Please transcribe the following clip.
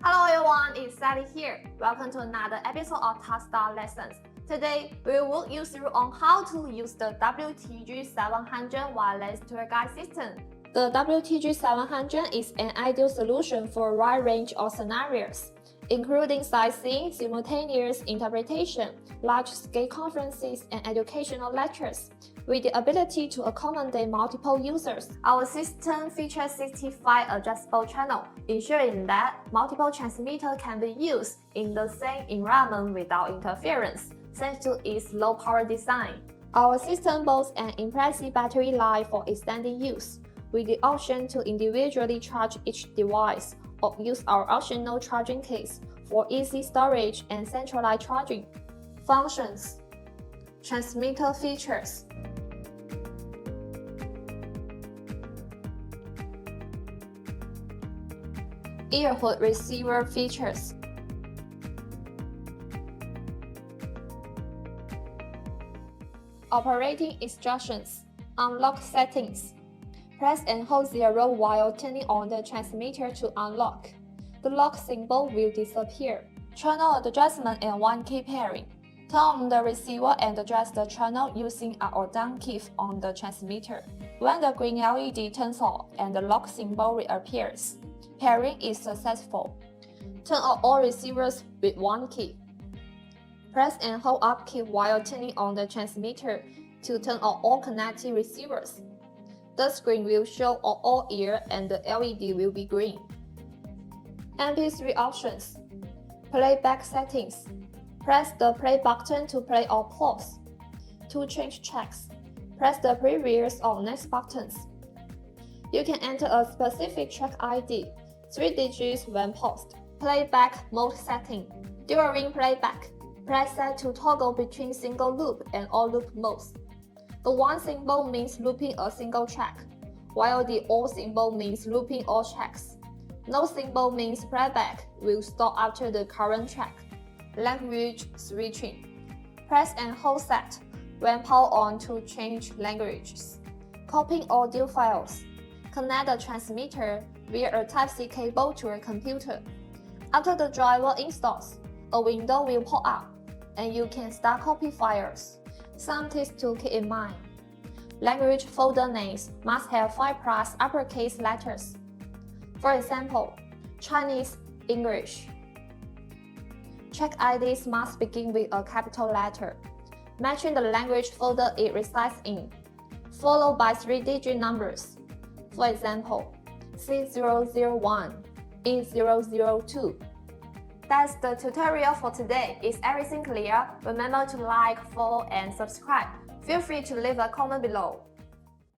Hello everyone, it's Sally here. Welcome to another episode of Takstar Lessons. Today, we will walk you through on how to use the WTG-700 wireless tour guide system. The WTG-700 is an ideal solution for a wide range of scenarios, including sightseeing, simultaneous interpretation, large-scale conferences, and educational lectures, with the ability to accommodate multiple users. Our system features 65 adjustable channels, ensuring that multiple transmitters can be used in the same environment without interference, thanks to its low-power design. Our system boasts an impressive battery life for extended use, with the option to individually charge each device or use our optional charging case for easy storage and centralized charging. Functions: transmitter features. Earhood receiver features. Operating instructions. Unlock settings. Press and hold 0 while turning on the transmitter to unlock. The lock symbol will disappear. Channel adjustment and one-key pairing. Turn on the receiver and adjust the channel using up or down key on the transmitter. When the green LED turns on and the lock symbol reappears, pairing is successful. Turn on all receivers with one key. Press and hold up key while turning on the transmitter to turn on all connected receivers. The screen will show on all ear and the LED will be green. MP3 options. Playback settings. Press the play button to play or pause. To change tracks, press the previous or next buttons. You can enter a specific track ID, 3 digits when paused. Playback mode setting. During playback, press set to toggle between single loop and all loop modes. The one symbol means looping a single track, while the all symbol means looping all tracks. No symbol means playback will stop after the current track. Language switching. Press and hold set when power on to change languages. Copying audio files. Connect the transmitter via a Type-C cable to a computer. After the driver installs, a window will pop up, and you can start copy files. Some tips to keep in mind. Language folder names must have 5+ uppercase letters. For example, Chinese, English. Track IDs must begin with a capital letter, matching the language folder it resides in, followed by 3-digit numbers. For example, C001, E002. That's the tutorial for today. Is everything clear? Remember to like, follow, and subscribe. Feel free to leave a comment below.